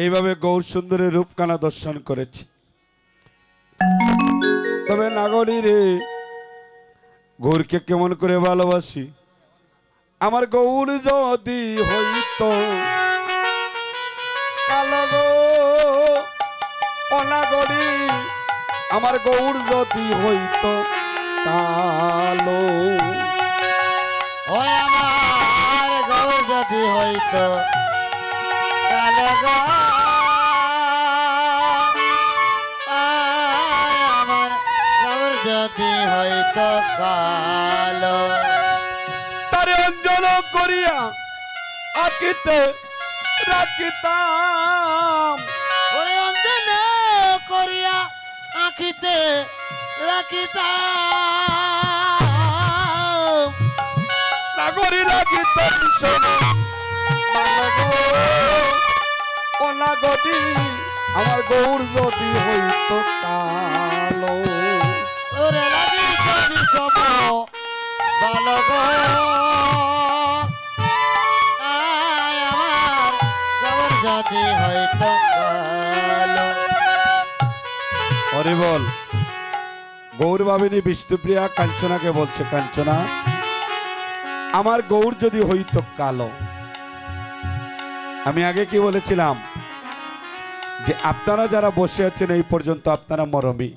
এইভাবে গৌর সুন্দরের রূপকানা দর্শন করেছি। তবে নাগরী রে, গৌরকে কেমন করে ভালোবাসি। আমার গৌর যদি হইতো কালো গো, ও নাগরী, আমার গৌর যদি হইতো কালো, ও আমার গৌর যদি হইতো কালো গো, আমার গৌর যদি হইতো কালো, তারে অঞ্জন করিয়া আঁকিতে রাখিতাম, ওরে অঞ্জন করিয়া আঁখিতে রাখিতাম, নাগরী লাগিত ও নাগরী, আমার গৌর যদি হইতো কালো, ওরে লাগিত বিষম ভালো গো, আমার গৌর যদি হইতো কালো। অরে বল, গৌর ভাবিনী বিষ্ণুপ্রিয়া কাঞ্চনাকে বলছে, কাঞ্চনা, আমার গৌর যদি হইতো কালো। আমি আগে কি বলেছিলাম যে আপনারা যারা বসে আছেন এই পর্যন্ত আপনারা মরমী,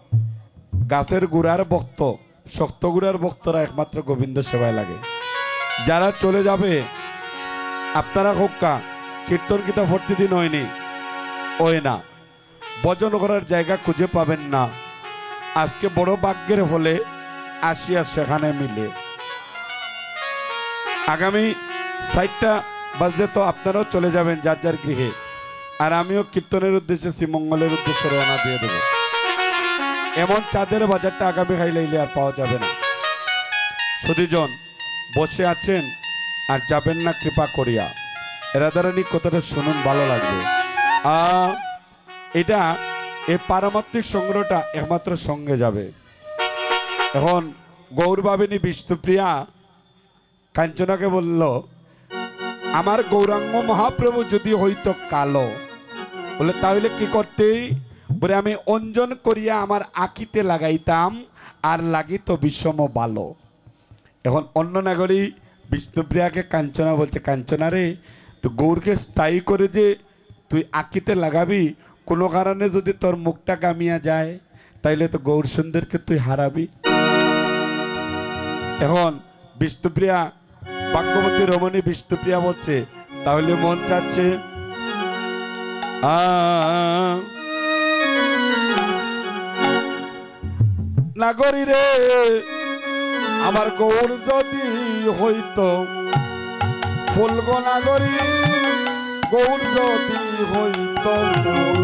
গাছের গুড়ার ভক্ত, শক্ত গুড়ার ভক্তরা একমাত্র গোবিন্দ সেবায় লাগে। যারা চলে যাবে আপনারা হোক্কা কীর্তন গীতা ভর্তি দিন হয়নি, ওই না, ভজন করার জায়গা খুঁজে পাবেন না। আজকে বড় ভাগ্যের ফলে আসিয়া সেখানে মিলে। আগামী 4টা বাজলে তো আপনারাও চলে যাবেন যার যার গৃহে, আর আমিও কীর্তনের উদ্দেশ্যে শ্রীমঙ্গলের উদ্দেশ্যে রওনা দিয়ে দেব। এমন চাঁদের বাজারটা আগামী খাইলে আর পাওয়া যাবে না। সুধীজন বসে আছেন আর যাবেন না কৃপা করিয়া। রাধারানী কথাটা শুনুন, ভালো লাগবে। এটা এই পারমাত্মিক সংগ্রহটা একমাত্র সঙ্গে যাবে। এখন গৌর ভাবিনী বিষ্ণুপ্রিয়া কাঞ্চনাকে বলল, আমার গৌরাঙ্গ মহাপ্রভু যদি হইতো কালো, বলে তাহলে কি করতে, বলে আমি অঞ্জন করিয়া আমার আঁকিতে লাগাইতাম আর লাগিত বিষম ভালো। এখন অন্য নাগরী বিষ্ণুপ্রিয়াকে কাঞ্চনা বলছে, কাঞ্চনা রে, তো গৌরকে স্থায়ী করে যে তুই আঁকিতে লাগাবি, কোনো কারণে যদি তোর মুখটা গামিয়া যায় তাইলে তো গৌর সুন্দরকে তুই হারাবি। এখন বিষ্ণুপ্রিয়া, ভাগ্যবতী রমণী বিষ্ণুপ্রিয়া বলছে, তাহলে মন চাচ্ছে নাগরী রে, আমার গৌর যদি হইতো ফুল গো নাগরী, গৌর যদি হইতো ফুল,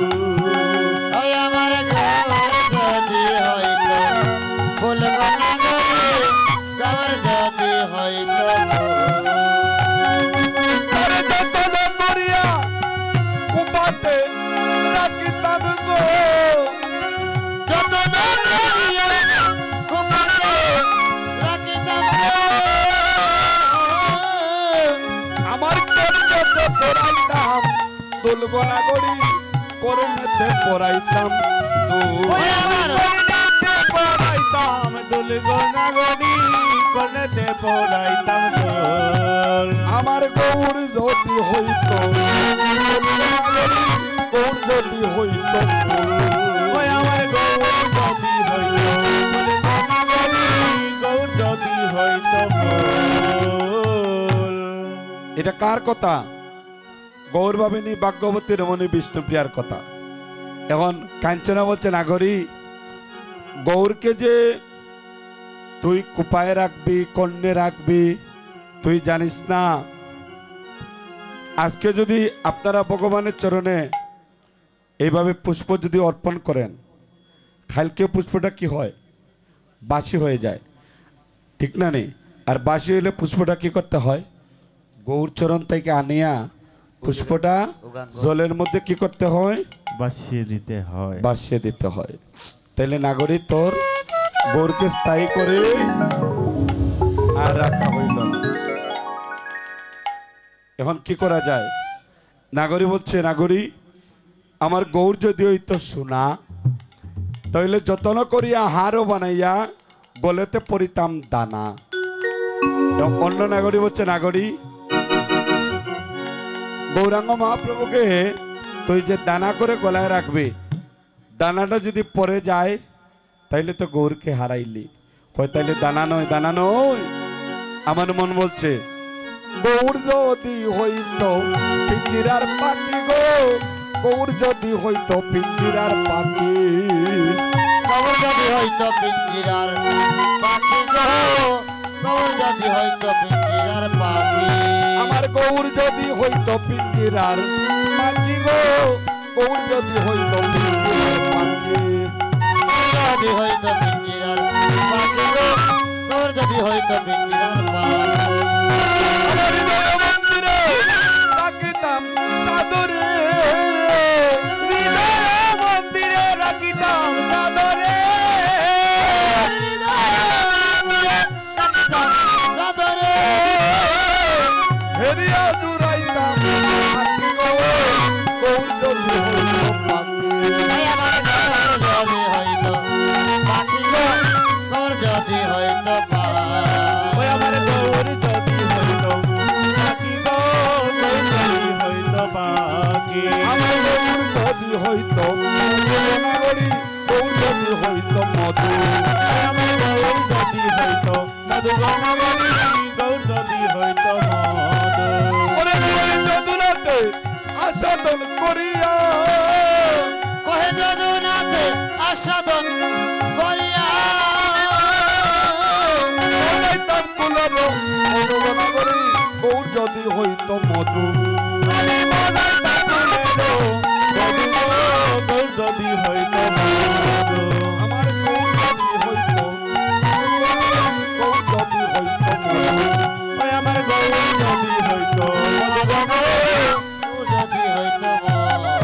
ওই আমার গৌর যদি হইতো ফুল গো নাগরী, গৌর যদি হইতো ফুল, আরে যতন করিয়া কুপাতে রাখিতাম গো, যতন করিয়া কুপাতে রাখিতাম গো, আমার কর্ণতে পড়াইতাম দুল গো নাগরী, কর্ণতে পড়াইতাম ওই আমার পড়াইতাম দুল গো নাগরী, কর্ণেতে পড়াইতাম দুল। আমার গৌর যদি হইতো নাগরী, গৌর যদি হইতো ফুল, ওই আমার গৌর যদি হইতো দুল গো নাগরী, গৌর যদি হইতো ফুল। এটা কার কথা? গৌর ভাবিনী ভাগ্যবতী রমণী বিষ্ণুপ্রিয়ার কথা। এখন কাঞ্চনা বলছে, নাগরী, গৌরকে যে তুই কুপায় রাখবি, কর্ণে রাখবি, তুই জানিস না। আজকে যদি আপনারা ভগবানের চরণে এইভাবে পুষ্প যদি অর্পণ করেন, কালকে পুষ্পটা কি হয়, বাসি হয়ে যায়, ঠিক না নেই? আর বাসি হলে পুষ্পটা কি করতে হয়, গৌর চরণ থেকে আনিয়া পুষ্পটা জলের মধ্যে কি করতে হয়, বাসিয়ে দিতে হয়, বাসিয়ে দিতে হয়। তাহলে নাগরী তোর গৌরকে স্থায়ী করে আর রাখা হইল না। এখন কি করা যায়? নাগরী বলছে, নাগরী আমার গৌর যদি হইতো সোনা তাহলে যত্ন করিয়া হারও বানাইয়া গলেতে পরিতাম দানা। অন্য নাগরী হচ্ছে নাগরী গৌরাঙ্গ মহাপ্রভুকে তুই যে দানা করে গলায় রাখবি, দানাটা যদি পরে যায় তাইলে তো গৌরকে হারাইলি। কয় তাইলে দানা নয়, দানা নয়। আমার মন বলছে গৌর যদি হইতো পিঞ্জিরার পাখি গো, গৌর যদি হইতো পিঞ্জিরার পাখি, গৌর যদি হইতো পিঞ্জিরার পাখি গো, গৌর যদি হইতো পিঞ্জিরার পাখি। আমার গৌর যদি হইতো পিঞ্জিরার পাখি গো, গৌর যদি হইতো পিঞ্জিরার পাখি, যদি হইতো পিঞ্জিরার পাখি গো, গৌর যদি হইতো পিঞ্জিরার পাখি। আমার হৃদয় মন্দিরে রাখিতাম সাদরে, হৃদয় মন্দিরে রাখিতাম সাদরে, হেরিয়া জুড়াইতাম পাখি গো, গৌর যদি হইতো পাখি। যদি হইতো পাখি গো, গৌর যদি হইতো পাখি। ওই আমার গৌর যদি হইতো পাখি গো, গৌর যদি হইতো পাখি। আমার গৌর যদি হইতো নাগরী, গৌর যদি হইতো মধু। ওই আমার গৌর যদি হইতো মধুবনগরী, গৌর যদি হইতো মধু। ওরে করি যদুনাথে আসাদন করিয়া, কহে যদুনাথে আস্বাদন করিয়া, বলাইতাম কুলর মধুবনগরী, গৌর যদি হইতো মধু। আমি বলাইতাম কুলেরো মধু গো, গৌর যদি হইতো মধু। আমার গৌর যদি হইতো, গৌর যদি হইতো মধু। ওই আমার গৌর যদি হইতো মধুবনগরী, গৌর যদি হইতো মধু।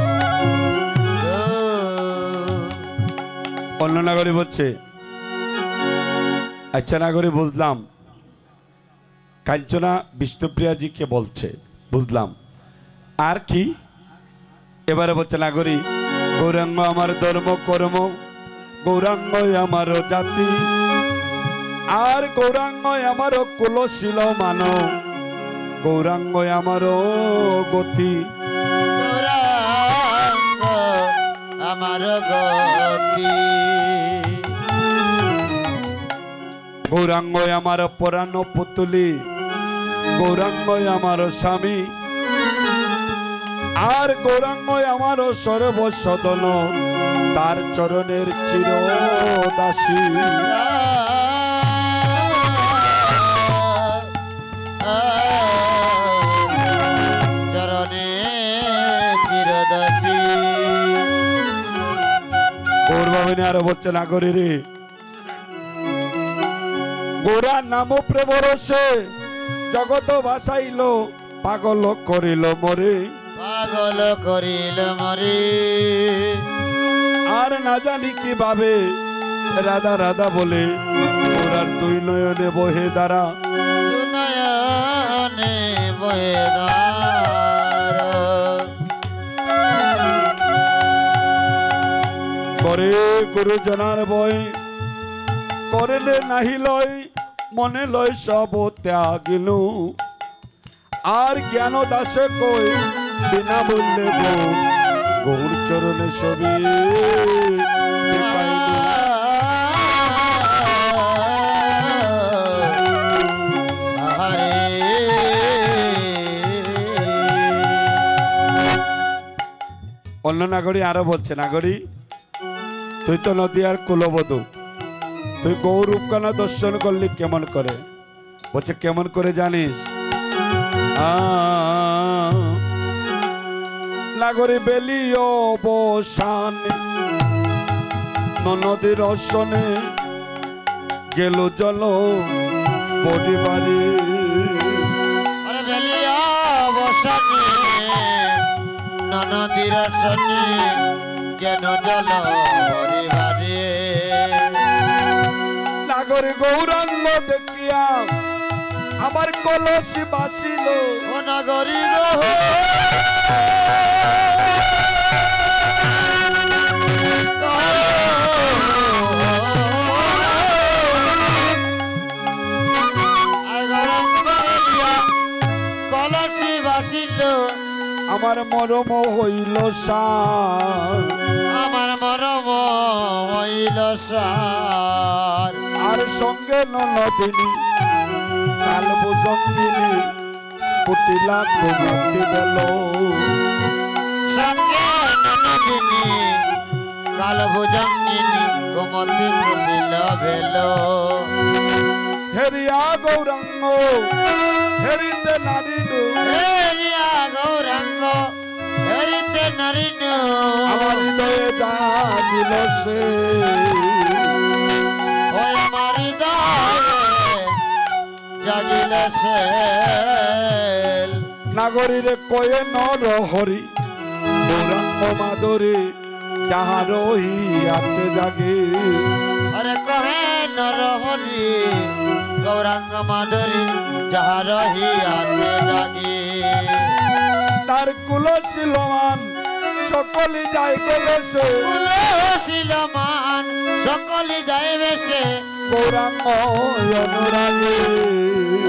অন্য নাগরী বলছে আচ্ছা নাগরী বুঝলাম, কাঞ্চনা বিষ্ণুপ্রিয়াজিকে বলছে বুঝলাম, আর কি? এবারে বলছে নাগরী গৌরাঙ্গ আমার ধর্ম কর্ম, গৌরাঙ্গ আমার জাতি, আর গৌরাঙ্গ আমার কুলশীল মান, গৌরাঙ্গ আমার গতি। গৌরাঙ্গ আমার গতি, গৌরাঙ্গ আমার পরাণ পুতুলি, গৌরাঙ্গ আমার স্বামী, আর গৌরাঙ্গ আমার সর্বসদন, তার চরণের চিরদাসী। চরণে চিরদাসী। গৌরবাহিনী আরো বলছে নাগরী রে, গোরা নাম প্রেম রসে জগত ভাসাইল, পাগল করিল মরে, পাগল করিল মরে। আর না জানি কিভাবে রাধা রাধা বলে, গোরার দুই নয়নে বহে দ্বারা, নয়নে বহে ধারা। করে গুরুজনার বই করেলে নাহি লয়, মনে লয় সব ত্যাগিল, আর জ্ঞান দাসে কই বিনা বললে গৌর চরণে ছবি দেখাইল। অন্য নাগরী আরো বলছে নাগরী তুই তো নদীয়ার কুলবধূ, তুই গৌর রূপকানা দর্শন করলি কেমন করে? বলছে কেমন করে জানিস? নাগরী বেলি অবসান নদীর অসনে গেল জল পরিবারে, আরে বেলিয়া বসানে নদীর আসনে কেন জল পরিবারে। নাগরী গৌরাঙ্গ দেখিয়া আমার কলসি বাসিল, ও নগরী গো মরম হইল সার আমার মরম হইল সার আর সঙ্গে ননদিনী কাল বুজঙ্গিনী পুতিলা তোমাকে বেল সঙ্গে ননদিনী কাল ভুজঙ্গিনী গোমতী কুটিল ভেল হেরিয়া গৌরাঙ্গ হেরিতে নারিনু হেরিয়া গৌরাঙ্গ হেরিতে নারিনু আমার হৃদয়ে জানিল সে ওই আমার হৃদয়ে জাগিল সে নাগরীরে কয়ে নর হরি গৌরাঙ্গ মাদরে যাহার হিয়াতে জাগে আরে কহে নরহরি গৌরাঙ্গ মাধুরী যাহার হিয়াতে জাগে তার কুলশীলমান সকলে যায় গবেষে কুলশীলমান সকলে যাইবে সে গৌরাঙ্গ অনুরাগে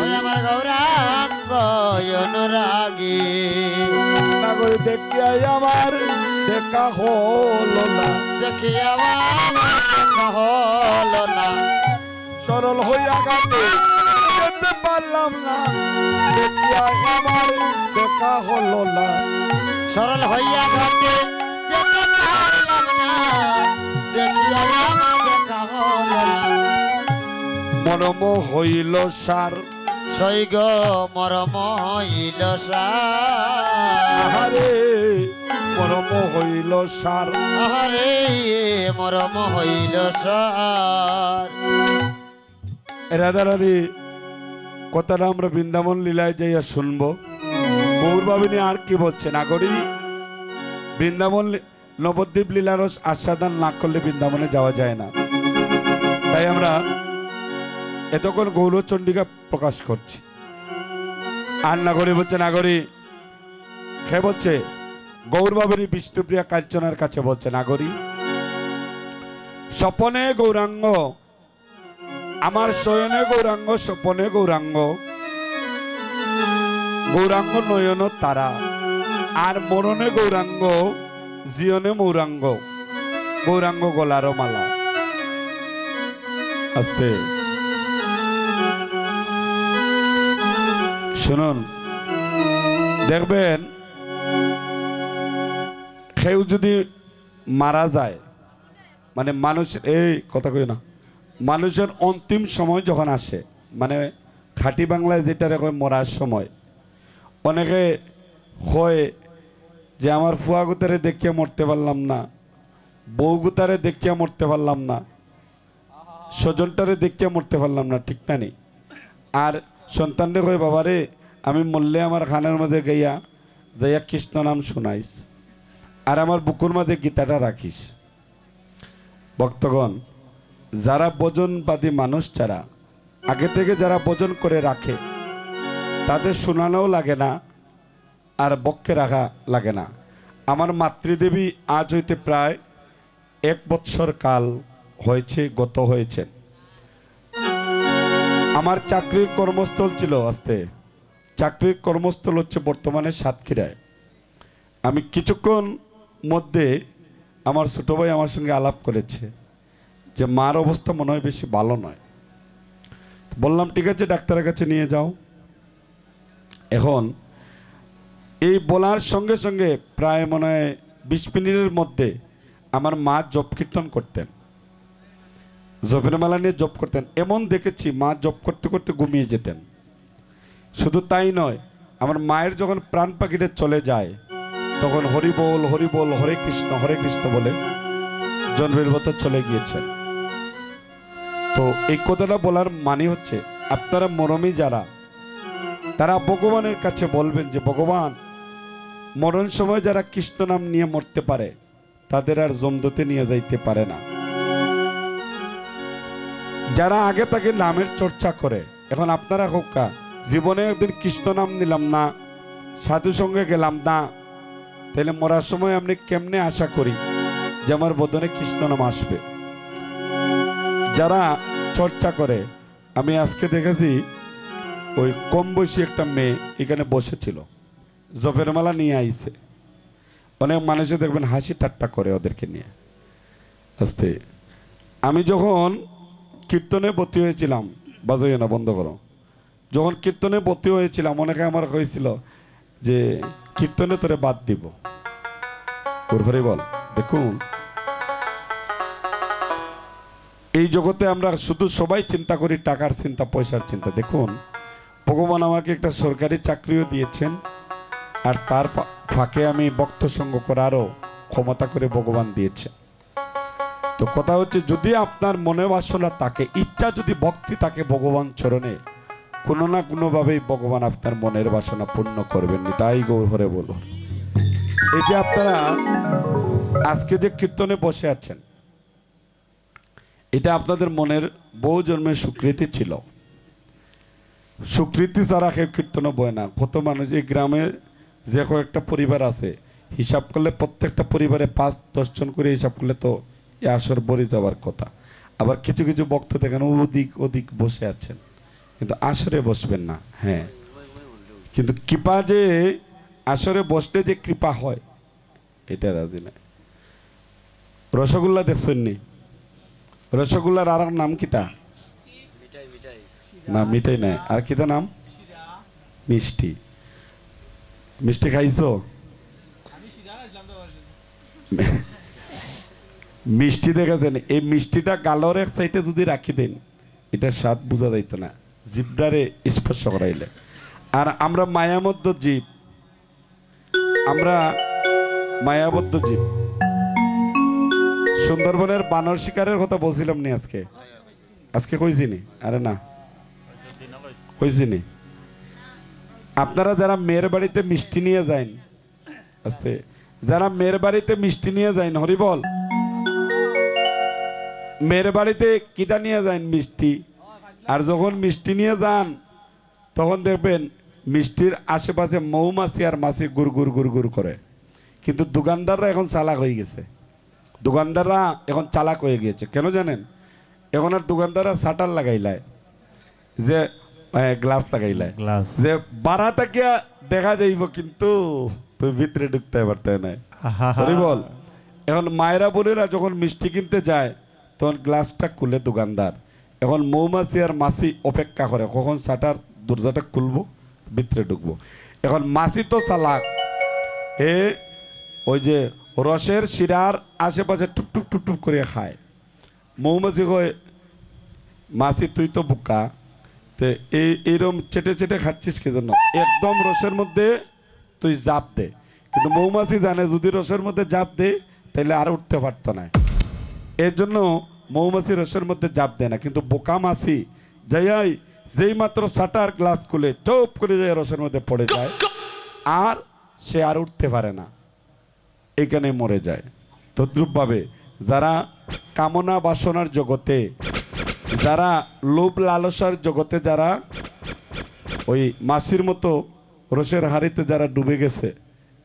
ওই আমার গৌরাঙ্গ অনুরাগী নাগরী দেখিয়াই আমার দেখা হলো না দেখি আমার দেখা হল না সরল হইয়া গাতে যেতে পারলাম না দেখিয়াই আমার দেখা হলো না সরল হইয়া ঘাটে যেতে পারলাম না দেখিয়া আমার দেখা হল না মরম হইল সার সৈগ মরম হইল সার আহারে মরম হইল সার আহারে মরম হইল সার রাধারানী কথাটা আমরা বৃন্দাবন লীলায় যাইয়া শুনবো গৌরবাবিনী আর কি বলছে নাগরী বৃন্দাবন নবদ্বীপ লীলার আস্বাদন না করলে বৃন্দাবনে যাওয়া যায় না তাই আমরা এতক্ষণ গৌরচন্ডিকা প্রকাশ করছি আর নাগরী বলছে নাগরী খে বলছে গৌরবাবিনী বিষ্ণুপ্রিয়া কাঞ্চনার কাছে বলছে নাগরী স্বপনে গৌরাঙ্গ আমার শয়নে গৌরাঙ্গ স্বপনে গৌরাঙ্গ গৌরাঙ্গ নয়ন তারা আর মরণে গৌরাঙ্গ জীবনে মৌরাঙ্গ গৌরাঙ্গ গলার মালা আস্তে শুনুন দেখবেন কেউ যদি মারা যায় মানে মানুষ এই কথা কই না মানুষের অন্তিম সময় যখন আসে মানে খাঁটি বাংলায় যেটা কয় মরার সময় অনেকে হয় যে আমার ফুয়াগুতারে দেখিয়া মরতে পারলাম না বউগুতারে দেখিয়া মরতে পারলাম না স্বজনটারে দেখিয়া মরতে পারলাম না ঠিক না নেই আর সন্তানরে কয় বাবারে আমি মরলে আমার খানের মধ্যে যাইয়া কৃষ্ণ নাম শোনাইস আর আমার বুকুর মধ্যে গীতাটা রাখিস ভক্তগণ যারা ভোজনবাদী মানুষ ছাড়া আগে থেকে যারা ভোজন করে রাখে তাদের শোনানোও লাগে না আর বক্ষে রাখা লাগে না আমার মাতৃদেবী আজ হইতে প্রায় 1 বৎসর কাল হয়েছে গত হয়েছে আমার চাকরির কর্মস্থল ছিল আস্তে চাকরির কর্মস্থল হচ্ছে বর্তমানে সাতক্ষীরায় আমি কিছুক্ষণ মধ্যে আমার ছোট ভাই আমার সঙ্গে আলাপ করেছে যে মার অবস্থা মনে হয় বেশি ভালো নয় বললাম ঠিক আছে ডাক্তারের কাছে নিয়ে যাও এখন এই বলার সঙ্গে সঙ্গে প্রায় মনে হয় 20 মিনিটের মধ্যে আমার মা জপ কীর্তন করতেন জপের মালা নিয়ে জপ করতেন এমন দেখেছি মা জপ করতে করতে ঘুমিয়ে যেতেন শুধু তাই নয় আমার মায়ের যখন প্রাণ পাখিটা চলে যায় তখন হরি বল হরে কৃষ্ণ বলে জন্মের মতো চলে গিয়েছেন তো এই কথাটা বলার মানে হচ্ছে আপনারা মরমী যারা তারা ভগবানের কাছে বলবেন যে ভগবান মরণ সময় যারা কৃষ্ণ নাম নিয়ে মরতে পারে তাদের আর জমদতে নিয়ে যাইতে পারে না যারা আগে তাকে নামের চর্চা করে এখন আপনারা হোকা জীবনে একদিন কৃষ্ণ নাম নিলাম না সাধু সঙ্গে গেলাম না তাহলে মরার সময় আপনি কেমনে আশা করি যে আমার বদনে কৃষ্ণ নাম আসবে যারা চর্চা করে আমি আজকে দেখেছি ওই কম বয়সী একটা মেয়ে এখানে বসেছিল জপের মালা নিয়ে আইছে অনেক মানুষে দেখবেন হাসি ঠাট্টা করে ওদেরকে নিয়ে। আস্তে আমি যখন কীর্তনে ভর্তি হয়েছিলাম, বাজাইও না, বন্ধ করো। যখন কীর্তনে ভর্তি হয়েছিলাম অনেকে আমার হয়েছিল যে কীর্তনে তোরে বাদ দিব। ওর ঘরে বল, দেখুন এই জগতে আমরা শুধু সবাই চিন্তা করি টাকার চিন্তা, পয়সার চিন্তা। দেখুন ভগবান আমাকে একটা সরকারি চাকরিও দিয়েছেন, আর তার ফাঁকে আমি ভক্ত সঙ্গ করারও ক্ষমতা করে ভগবান দিয়েছে। তো কথা হচ্ছে যদি আপনার মনে বাসনা থাকে, ইচ্ছা যদি ভক্তি থাকে ভগবান চরণে, কোনো না কোনোভাবেই ভগবান আপনার মনের বাসনা পূর্ণ করবেন। তাই গৌর হরে বলো। এই যে আপনারা আজকে যে কীর্তনে বসে আছেন, এটা আপনাদের মনের বহু জন্মের স্বীকৃতি ছিল। স্বীকৃতি ছাড়া কেউ কীর্তনে বয় না। কত মানুষ এই গ্রামে যে কয়েকটা পরিবার আছে, হিসাব করলে প্রত্যেকটা পরিবারে 5-10 জন করে হিসাব করলে তো এ আসর বরে যাওয়ার কথা। আবার কিছু কিছু ভক্ত দেখেন ওদিক বসে আছেন, কিন্তু আসরে বসবেন না। হ্যাঁ, কিন্তু কৃপা যে আসরে বসলে যে কৃপা হয় এটা রাজি নাই। রসগোল্লা দেখছেন নি? রসগোল্লার আর নাম কিতা? না মিঠাই নাই, আর কিতা নাম? মিষ্টি। মিষ্টি খাইছো? মিষ্টি দেখেছেন? এই মিষ্টিটা গালর এক সাইডে যদি রাখি দেন, এটার স্বাদ বোঝা যাইতো না জিভটারে স্পর্শ করাইলে। আর আমরা মায়াবদ্ধ জীব, আমরা মায়াবদ্ধ জীব। সুন্দরবনের বানর শিকারের কথা বলছিলাম নি আজকে কইছি নি? আরে না, কইছি নি? আপনারা যারা মেয়ের বাড়িতে মিষ্টি নিয়ে যান, আস্তে, যারা মেয়ের বাড়িতে মিষ্টি নিয়ে যান, হরিবল, মেয়ের বাড়িতে কিটা নিয়ে যান? মিষ্টি। আর যখন মিষ্টি নিয়ে যান তখন দেখবেন মিষ্টির আশেপাশে মৌমাছি আর মাছি গুড় গুড় গুড় গুড় করে। কিন্তু দোকানদাররা এখন চালাক হয়ে গেছে। দোকানদাররা এখন চালাক হয়ে গিয়েছে। কেন জানেন? এখন আর দোকানদাররা শাটার লাগাইলায়, যে গ্লাস লাগাইলায়, যে বাড়া তাকিয়া দেখা যাইব কিন্তু তুই ভিতরে ঢুকতে পারতে নাই। বল, এখন মায়েরা বোনেরা যখন মিষ্টি কিনতে যায় তখন গ্লাসটা খুলে দোকানদার। এখন মৌমাছি আর মাছি অপেক্ষা করে কখন শাটার দরজাটা খুলবো, ভিতরে ঢুকবো। এখন মাছি তো চালাক, ওই যে রসের শিরার আশেপাশে টুপ টুপ টুপ টুপ করে খায়। মৌমাছি কয়, মাছি তুই তো বোকা, তে এইরকম চেটে চেটে খাচ্ছিস কি জন্য? একদম রসের মধ্যে তুই জাপ দে। কিন্তু মৌমাছি জানে যদি রসের মধ্যে জাপ দে তাহলে আর উঠতে পারতো না। এর জন্য মৌমাছি রসের মধ্যে জাপ দেয় না। কিন্তু বোকা মাছি যাই যেই মাত্র শাটার গ্লাস খুলে চুপ করে যায় রসের মধ্যে পড়ে যায়, আর সে আর উঠতে পারে না, এখানে মরে যায়। তদ্রূপভাবে যারা কামনা বাসনার জগতে, যারা লোভ লালসার জগতে, যারা ওই মাছির মতো রসের হাড়িতে যারা ডুবে গেছে,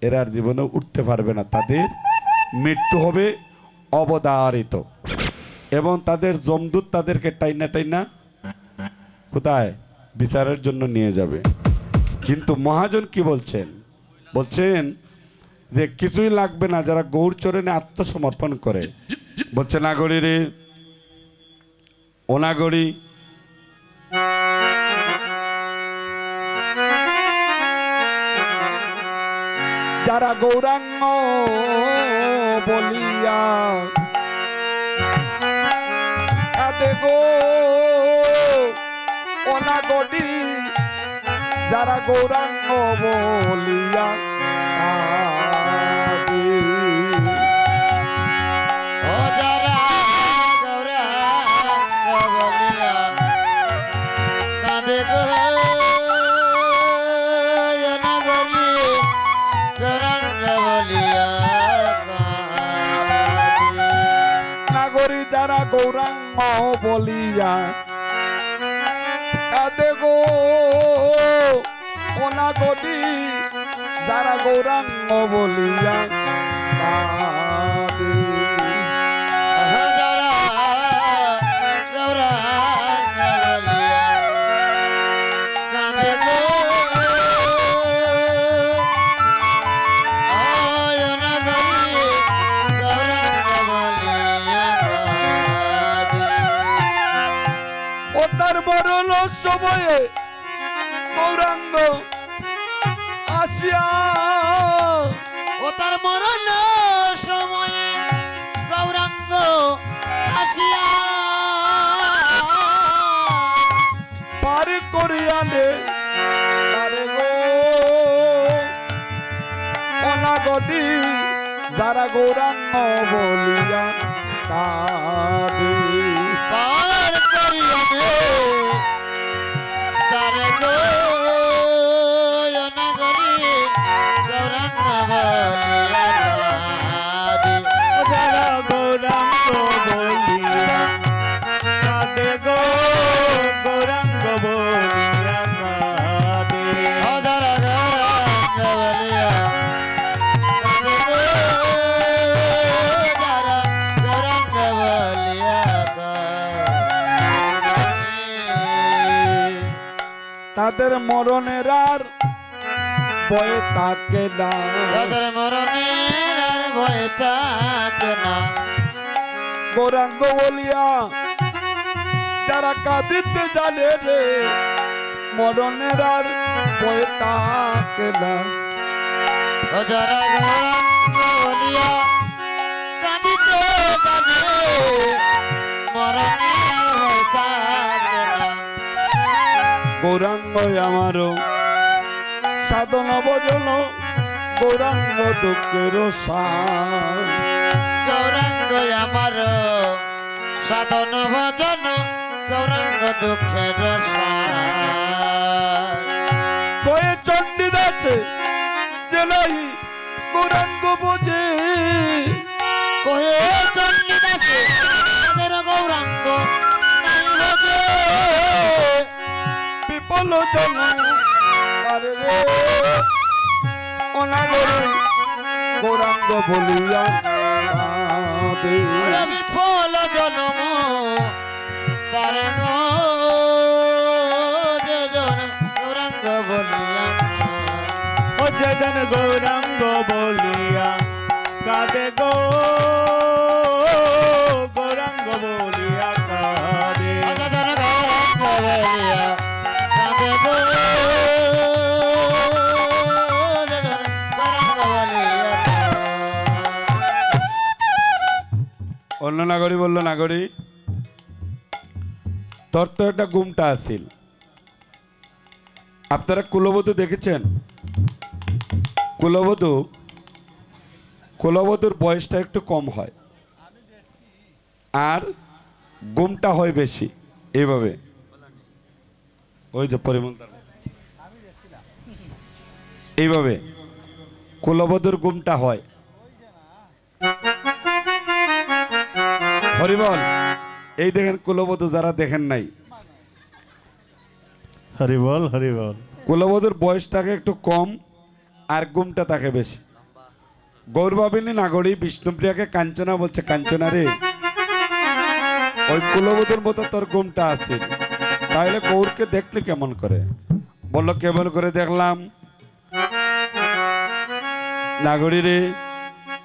এরা আর জীবনে উঠতে পারবে না। তাদের মৃত্যু হবে অবধারিত, এবং তাদের যমদূত তাদেরকে টাইনা টাইনা কোথায়? বিচারের জন্য নিয়ে যাবে। কিন্তু মহাজন কি বলছেন? বলছেন যে কিছুই লাগবে না যারা গৌর চরণে আত্মসমর্পণ করে। বলছে নাগরী রে, ও নাগরী, যারা গৌরাঙ্গ বলিয়া কাঁদে গো, ও নাগরী, যারা গৌরাঙ্গ বলিয়া কাঁদে। ও যারা গৌরাঙ্গ বলিয়া কাঁদে গো, নাগরী গৌরাঙ্গ বলিয়া কাঁদে। নাগরী যারা গৌরাঙ্গ বলিয়া কাঁদে গো, ও নাগরী, যারা গৌরাঙ্গ বলিয়া কাঁদে। যারা গৌরাঙ্গ বলিয়া কাঁদে গো, মরণ সময়ে গৌরাঙ্গ আসিয়া ও তার মরণ সময়ে গৌরাঙ্গ আসিয়া পার করিয়া নে তারে গো অনাগতি যারা গৌরাঙ্গ বলিয়া কাঁদে পার করিয়া নে তারে গো অনাগরি গৌরাঙ্গ বলিয়া কাঁদে। যারা গৌরাঙ্গ বলিয়া কাঁদে গো গৌরাঙ্গ বলিয়া কাঁদে। ও যারা গৌরাঙ্গ বলিয়া কাঁদে গো, যারা গৌরাঙ্গ বলিয়া কাঁদে। তাদের মরণের আর ভয়ে থাকে না তাদের মরণের আর ভয় থাকে না। গৌরাঙ্গ বলিয়া যারা কাঁদিতে জানে রে মরণের আর ভয়ে থাকে না ও যারা গৌরাঙ্গ বলিয়া কাঁদিতে জানে মরণের আর ভয় থাকে না। গৌরাঙ্গ আমারও সাধন ভজন গৌরাঙ্গ দুঃখের সার গৌরাঙ্গ আমার সাধন ভজন গৌরাঙ্গ দুঃখের সার। কয়ে চণ্ডীদাসে জেলাই গৌরাঙ্গ বোঝে কহে চণ্ডীদাসে তাদের গৌরাঙ্গ নাই বোঝে। বিপল জন আরে রে অনাগরে গৌরাঙ্গ বলিয়া কাঁদে ওরে বিফল জনম তার গো যে জন গৌরাঙ্গ বলিয়া ও যেজন গৌরাঙ্গ বলিয়া কাঁদে গো গৌরাঙ্গ বলিয়া কাঁদে। অযতন গৌরাঙ্গ বলিয়া কাঁদে গো, যে জন গৌরাঙ্গ বলিয়া অন্য নাগরী বলল নাগরী তোর তো একটা গুমটা আছিল আপনারা কুলবধূ দেখেছেন কুলবধূর বয়সটা একটু কম হয় আর গুমটা হয় বেশি এইভাবে ওই যে পরিমন্তার এইভাবে কুলবধূর গুমটা হয় হরিবল এই দেখেন কুলবধূ যারা দেখেন নাই হরি বল হরি বল। কুলবধূর বয়সটাকে একটু কম আর গুমটা তাকে বেশি গৌরবাবিনী নাগরী বিষ্ণুপ্রিয়াকে কাঞ্চনা বলছে কাঞ্চনা রে ওই কুলবধূর মতো তোর গুমটা আছে তাহলে গৌরকে দেখলে কেমন করে বললো কেমন করে দেখলাম নাগরী রে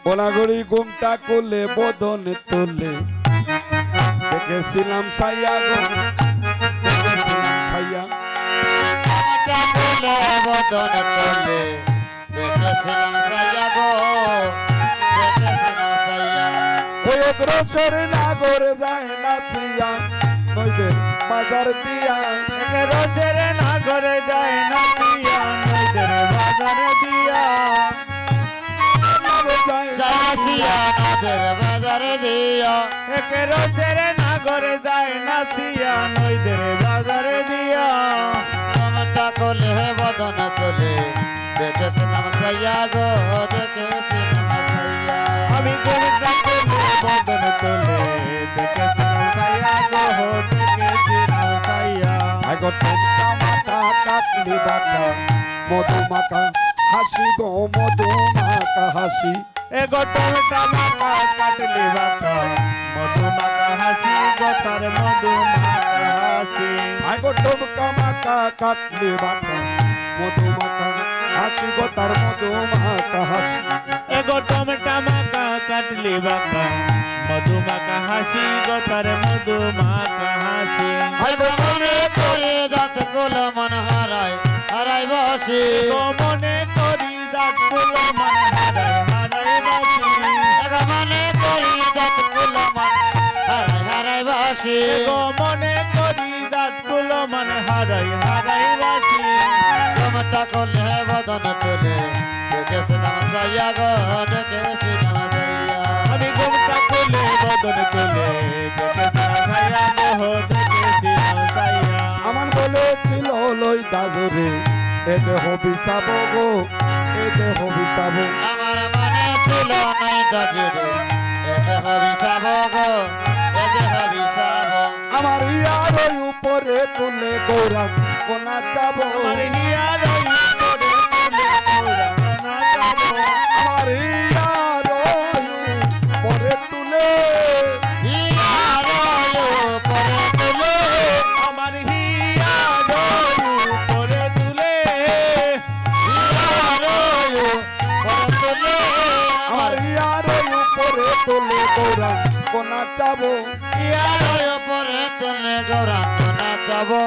ও নাগরী গুমটা করলে বদনে তোলে দেখেছিলাম সাইয়া গো দেখেছিলাম সাইয়া ওটা তুলে বদন তোলে দেখেছিলাম সাইয়া গো, দেখেছিলাম সাইয়া। ওই অগ্রসর নাগর যায় নাচিয়া নইদের বাজার দিয়া একে রোজের নাগরে যায় না দিয়া নইদের বাজারে দিয়া। নাগর যায় যাচিয়া নদের বাজারে দিয়া একে রোজের নাগরে যায় না দিয়া নইদের বাজারে দিয়া। টমেটা কোলে বদন তোলে দেখেছিলাম সাইয়া গো, দেখেছিলাম সাইয়া। আমি গোলটা তোলে বদন তোলে দেখেছিলাম সাইয়া গো দেখেছিলাম সাইয়া। আগো ঠোঁটটা মাথা কাটলি বাঁকা মধুমাকা হাসি গো মধুমাকা হাসি এগো টমেটা মাকা কাটলি বাঁকা মধুমাকা হাসি গো তার মধুমাকা হাসি। আগো টুমকা মাকা কাটলি বাঁকা মধুমাকা হাসি গো তার মধুমাকা হাসি এগো টমেটা মাকা কাটলি বাঁকা মধুমাখা হাসি গো তার মধুমাখা হাসি হয়তো মনে করে যাত গুলো মন হারায় হারাই বসে গো মনে করি দাঁত গুলো মন হারায় হারায় বাসি মনে করি যাত গুলো মন হারায় হারাই বসে গো মনে করি দাঁত গুলো মন হারায় হারায় বাসি ঘুমটা করলে বদন তুলে দেখেছিলাম সাইয়া গো দেখেছিলাম সাইয়া আমি ঘুমটা খুলে বদন তুলে দেখেছিলাম সাইয়া গো দেখেছিলাম সাইয়া আমার বলেছিল লই দাজরে এতে হবি সাবো গো এতে হবি সাবো আমার মনে ছিল নাই দাজরে এতে হবি সাবো গো এতে হবি সাবো আমার ইয়ার উপরে তুলে গৌরাঙ্গ কোনা যাবো আমার হিয়ার উপরে তুলে গৌরাঙ্গ যাবো আমার ইয়ার উপরে তুলে হিয়ার উপরে তুলে আমার হিয়ার উপরে তুলে হিয়ার উপরে তুলে আমার ইয়ার উপরে তুলে গৌরাঙ্গ কোনা যাবো হিয়ার উপরে তুলে গৌরাঙ্গ নাচাবো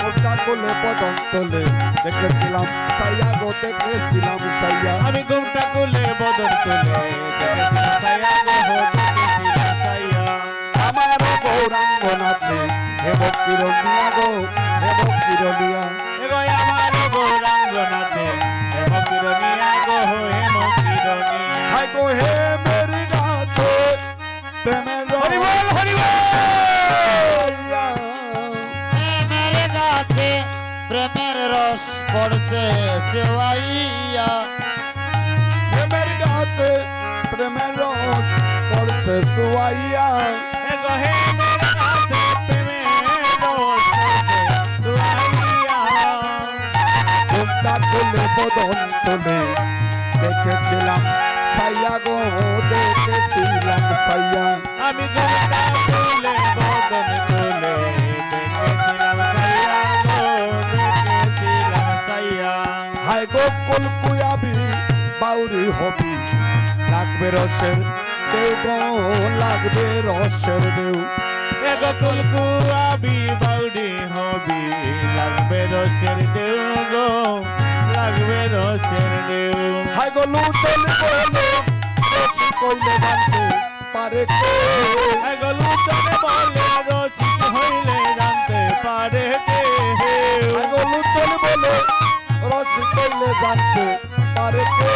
ওটা তুলে বদন তুলে দেখেছিলাম সাইয়া গো দেখেছিলাম সাইয়া আমি ঘুমটা খুলে বদন তুলে দেখেছিলাম সাইয়া গো দেখেছিলাম সাইয়া আমার গৌরাঙ্গ নাচে হে ভক্তিরনিয়া গো হে ভক্তিরনিয়া এগো আমার গৌরাঙ্গ নাচে হে মকিরনিয়া গো হে মকিরনিয়া হাই গো হে মেরি নাচে প্রেমের হরি বল হরি বল রইয়া। এ মেরে গাছে প্রেমের রস পড়ছে সেওয়াইয়া হে মেরি নাচে প্রেমের রস পড়ছে সুয়াইয়া এগো হে মেরে কাছে প্রেমের রস পড়ছে সুয়াইয়া ঘুমটা তুলে বদন তুলে দেখেছিলাম সাইয়া গো দেখেছিলাম সাইয়া আমি ঘুমটা খুলে বদন তুলে দেখেছিলাম সাইয়া গো দেখেছিলাম সাইয়া হাই গো কুলকুয়াবি বাউরি হবি লাগবে রসের দেউ গো লাগবে রসের দেউ এগো কুলকু আবি বাউডি হবি লাগবে রসের দেউ গো লাগবে রসের দেউ হাই গো লুটল বলে রসি কইলে জানতে পারে কে এগো লুটনে বলে রসিক হইলে জানতে পারে কে হাই গো লুটল বলে রসি কইলে জানতে পারে কে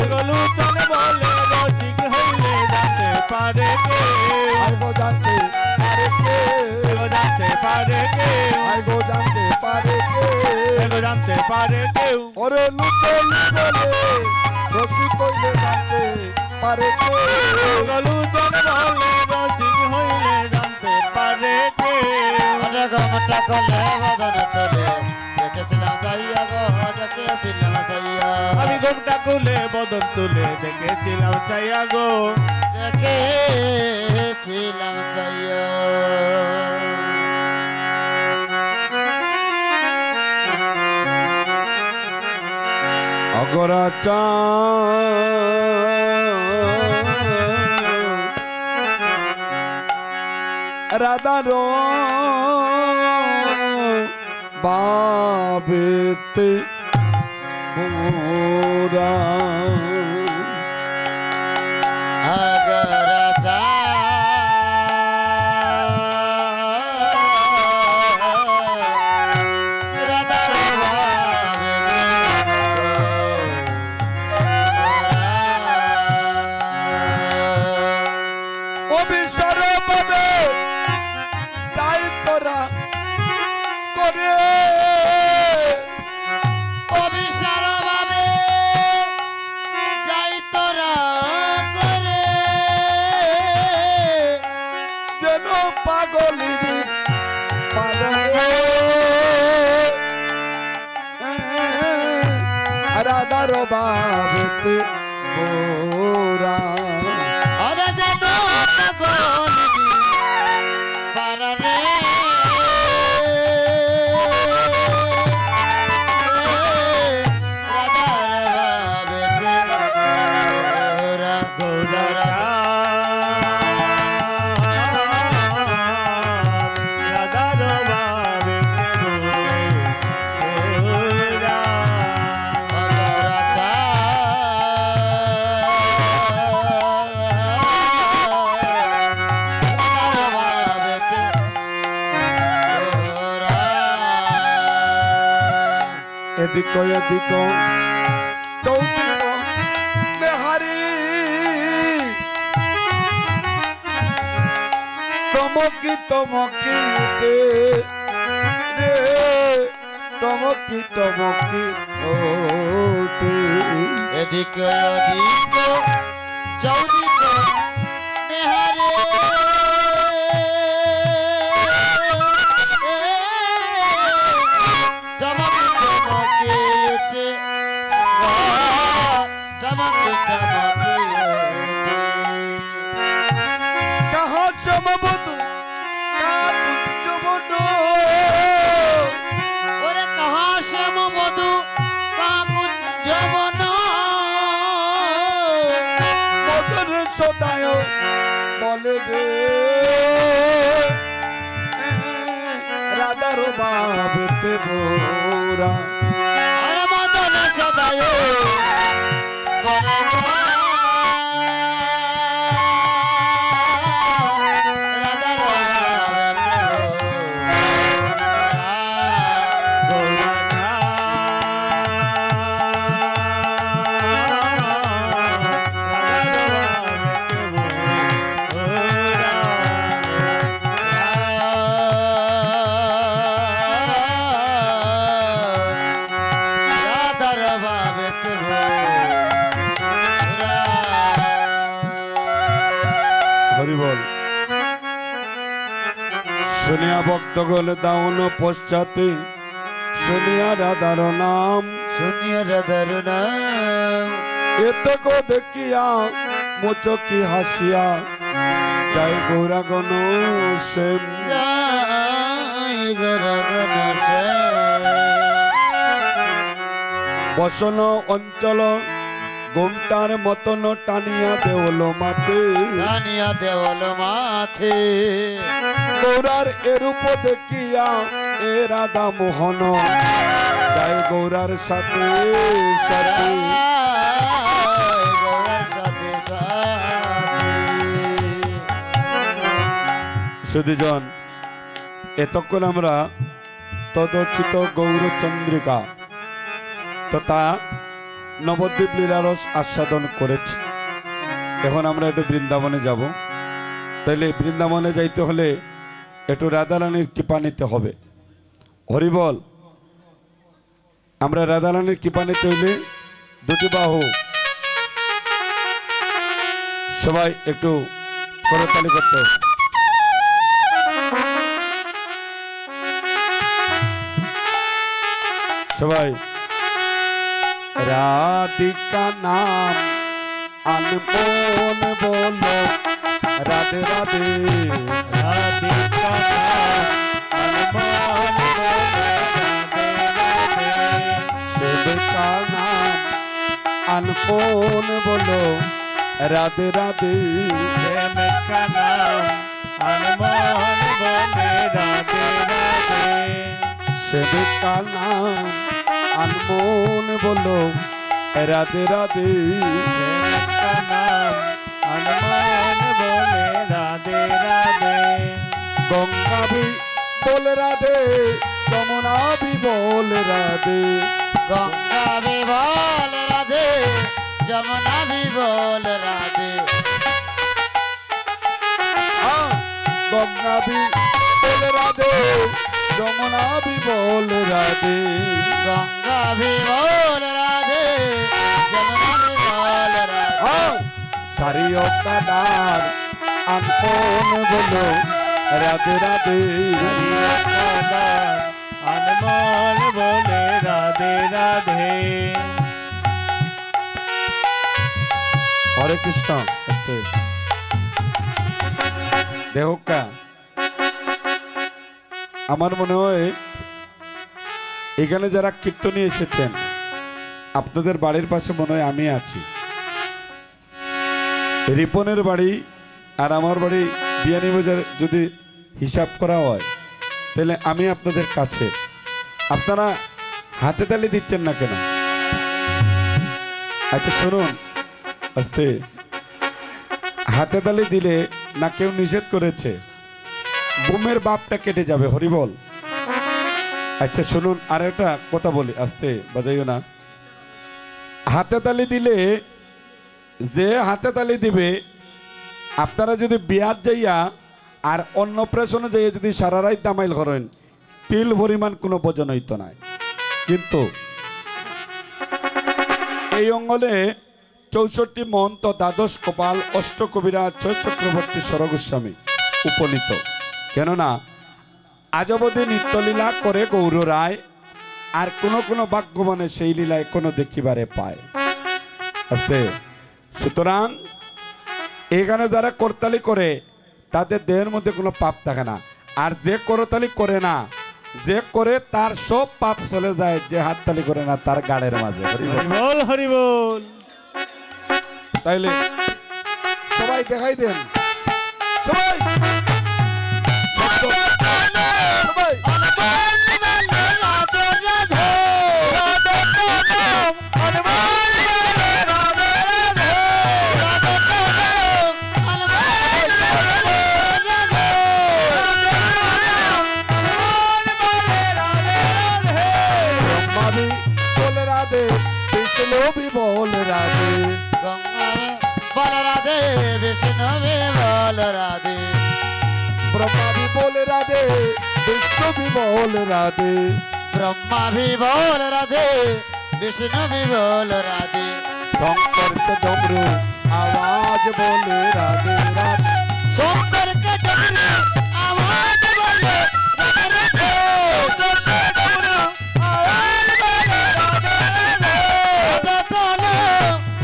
এগো লুটনে বলে রসিক হইলে জানতে পারে কে হাই গো জানতে পারে কে এগো জানতে পারে কে হাই গো জানতে পারে কে এগো জানতে পারে কেউ ওরে লুটল বলে রসি কইলে জানতে পারে কে এগো লুটনে বলে রসিক হইলে জানতে পারে কেউ ঘুমটা করলে বদন তুলে দেখেছিলাম সাইয়া গো দেখেছিলাম সাইয়া আমি ঘুমটা খুলে বদন তুলে দেখেছিলাম চাইয়া গো দেখেছিলাম সাইয়া অগরা চা রাধার বাবেতে মোরা अगर जा राधा ও বিশ্বর বাবে তাই তোরা করে অবিচার ভাবে যাই তোরা করে যেন পাগলিনী পারে রাধার বাবেতে মোরা और जदो पगोलनी पारने राधार बाबे गौरा গৌরা এদিক এদিক চৌদিক নেহারি টমকি টমকি রে টমকি টমকি ওঠে এদিক ওদিক চৌদিক নেহারে টমক টমকে উঠে টমক টমকে উঠে কাহা সমবতু কাকুঞ্জবনো ওরে কাহা শ্যাম বধু কাকুঞ্জ বন মধুর সদায় বলে রে রাধার বাবতে বোরা আর মদন সদায় বলে গো রাধা রাধার বাবেতে হরি বল শুনিয়া ভক্তগণ দাউন পশ্চাতে শুনিয়া রাধার নাম শুনিয়া রাধার নাম এতে কো দেখিয়া মুচকি হাসিয়া যাই গৌরাগণ সেম জয় গরগণ সে বসন অঞ্চল ঘুমটার মতন টানিয়া দেওল মাতে রানিয়া দেওয়াল মাথে গৌরার এরূপ দেখিয়া এ রাধা মোহন যাই গৌরার সাথে সাথে জয় গৌরার সাথে সাথে সুধীজন এতক্ষণ আমরা তদর্চিত গৌরচন্দ্রিকা তথা নবদ্বীপ লীলারস আস্বাদন করেছি। এখন আমরা একটু বৃন্দাবনে যাব। তাইলে বৃন্দাবনে যাইতে হলে একটু রাধারানীর কৃপা নিতে হবে। হরিবল আমরা রাধারানীর কৃপা নিতে হইলে দুটি বাহু সবাই একটু করতালি করতে হবে। সবাই রাধিকা নাম আনমোল বলো রাধে রাধে রাধিকা নাম সেবিকা নাম আনমোল বলো রাধে রাধে প্রেমিকা নাম আনমোল বলে রাধে রাধে সেবিকা নাম আনমোল বলো রাধে রাধে প্রেমিকা নাম আনমোল বলে রাধে রাধে গঙ্গা भी बोल राधे যমুনা भी बोल राधे গঙ্গা भी बोल राधे যমুনা भी बोल राधे हाँ गंगा भी बोल राधे যমুনা भी बोल राधे गंगा भी बोल राधे जमुना भी बोल राधे हाँ सारियों का नाम अनमोल बोलो राधे राधे अनमोल बोले राधे राधे हरे कृष्ण দেহকা আমার মনে হয় এখানে যারা কীর্তনী এসেছেন আপনাদের বাড়ির পাশে মনে হয় আমি আছি। রিপনের বাড়ি আর আমার বাড়ি বিয়ানীবাজার যদি হিসাব করা হয় তাহলে আমি আপনাদের কাছে। আপনারা হাতে তালি দিচ্ছেন না কেন? আচ্ছা শুনুন, আস্তে হাতে তালি দিলে না কেউ নিষেধ করেছে বুমের বাপটা কেটে যাবে। হরিবল আচ্ছা শুনুন, আর একটা কথা বলি, আস্তে বাজাইও না। হাতে তালি দিলে, যে হাতে তালি দিবে, আপনারা যদি বিয়াত যাইয়া আর অন্নপ্রাশনে যাইয়া যদি সারা রাত দামাইল করেন, তিল পরিমাণ কোনো ওজন হইতো না। কিন্তু এই অঙ্গলে 64 মন্ত, দ্বাদশ কপাল, অষ্টকবিরাজ, ছয় চক্রবর্তী, সরগোস্বামী উপনীত। কেননা আজবধি নিত্যলীলা করে গৌর রায়, আর কোন ভাগ্যবানে সেই লীলায় কোনো দেখিবারে পায়। আস্তে। সুতরাং এখানে যারা করতালি করে তাদের দেহের মধ্যে কোনো পাপ থাকে না, আর যে করতালি করে না, যে করে তার সব পাপ চলে যায়, যে হাততালি করে না তার গাড়ের মাঝে। হরিবল হরিবল। তাইলে সবাই দেখাই দেন, সবাই সবাই। বিষ্ণু বি বল রাধে, বল রাধে, বিষ্ণু বি বল রাধে, ব্রহ্মা বি বল রাধে, বিষ্ণু বি বল রাধে, ব্রহ্মা ভি বল রাধে, বিষ্ণু ভি বল রাধে, শঙ্কর কে ডমরু আওয়াজ বলে রাধে রাধে, শঙ্কর কে ডমরু আওয়াজ বলে রাধে রাধে, শঙ্কর কে ডমরু আওয়াজ বলে রাধে রাধে, রাধে কানো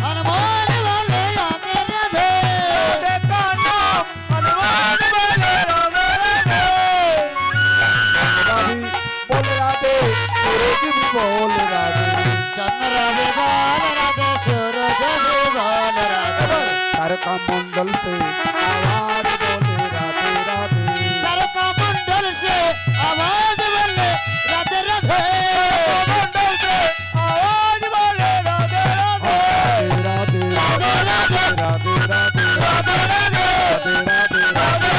হনুমান বলে রাধে রাধে, রাধে কানো হনুমান বলে রাধে রাধে, চন্দ্রা বি বল রাধে, চন্দ্র ভি বল রাধে, সূরজ ভি বল রাধে, तारका मंडल से आवाज बोले राधे राधे, तारका मंडल से आवाज बोले राधे राधे, मंडल से आवाज बोले राधे राधे, राधे राधे राधे राधे राधे राधे राधे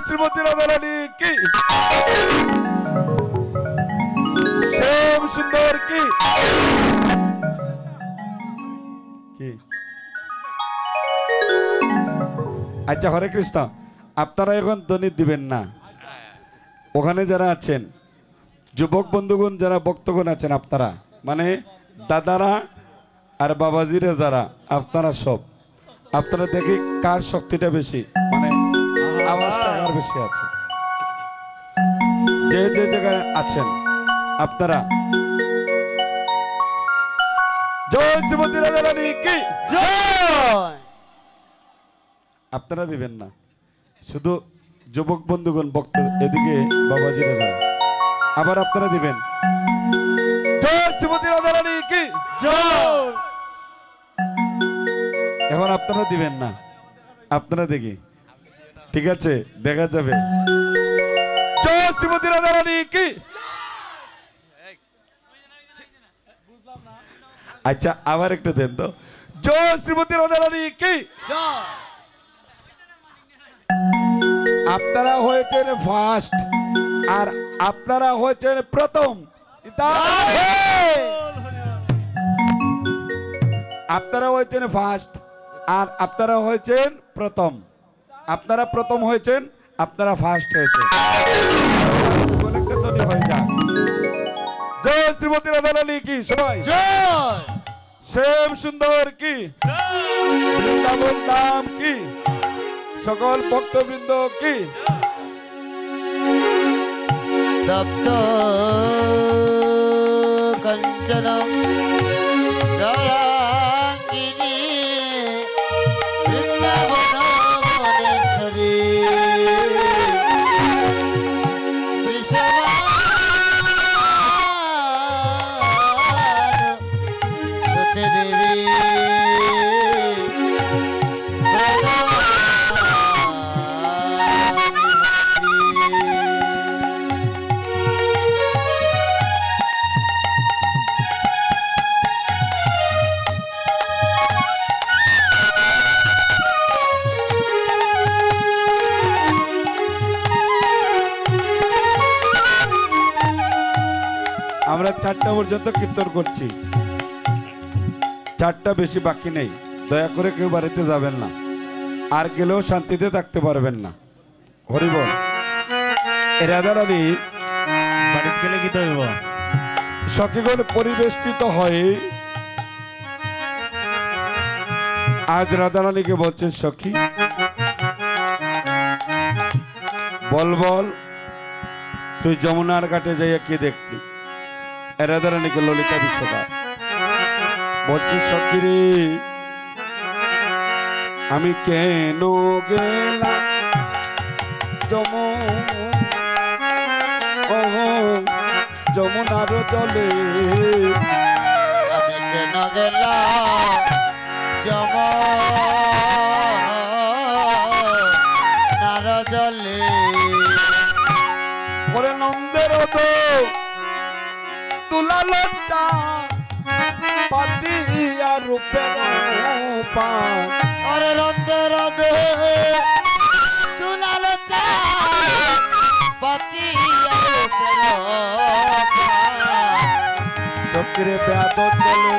श्रीमती राधा रानी की, श्याम सुंदर की। আচ্ছা হরে কৃষ্ণ, আপনারা এখন ধ্বনি দিবেন না। ওখানে যারা আছেন যুবক বন্ধুগণ, যারা ভক্তগণ আছেন, আপনারা মানে দাদারা আর বাবাজিরা যারা, আপনারা সব আপনারা দেখি কার শক্তিটা বেশি, মানে আওয়াজটা কার বেশি আছে। যে যে জায়গায় আছেন আপনারা জয় শ্রীমতী রাধা রানী কি জয়, আপনারা দিবেন না, শুধু যুবক বন্ধুগণ ভক্ত এদিকে বাবাজিরা যারা, আবার আপনারা দিবেন জয় শ্রীমতী রাধা রানী কি জয়, এখন আপনারা দিবেন না, আপনারা দেখি, ঠিক আছে দেখা যাবে। জয় শ্রীমতী রাধা রানী কি। আচ্ছা আবার একটা দেন তো, জয় শ্রীমতী রাধা রানী কি। জয়, আপনারা হয়েছেন ফার্স্ট আর আপনারা হয়েছেন প্রথম। আপনারা হয়েছেন ফার্স্ট আর আপনারা হয়েছেন প্রথম। আপনারা প্রথম হয়েছেন, আপনারা ফার্স্ট হয়েছেন। হয়ে যাক। জয় শ্রীমতী রাধা রানী কি সবাই জয়, শ্যাম সুন্দর কি, বৃন্দাবন ধাম কি, সকল ভক্তবৃন্দ কি। তপ্ত কঞ্চনম গৌরাঙ্গিনী বৃন্দাবন বনেশ্বরী, 4টা পর্যন্ত কীর্তন করছি, 4টা বেশি বাকি নেই। দয়া করে কেউ বাড়িতে যাবেন না, আর গেলেও শান্তিতে থাকতে পারবেন না। হরিবল। এ রাধারানী বাড়িতে গেলে কি হইব? সখীগণ পরিবেষ্টিত হয়ে আজ রাধারানীকে বলছেন, সখী বল বল তুই যমুনার ঘাটে যাইয়া কি দেখতি? রাধারানীকে ললিতা বিশ্বকাপ বলছি, সখী রে আমি কেন গেলাম যমুনার জলে, আমি কেন গেলাম যমুনার জলে, ওরে নন্দের তুলালো চা পাতিয়া রূপের পান, ওরে রন্দে রদে দুলালো চা পাতিয়া সক্রে ব্যাত চলে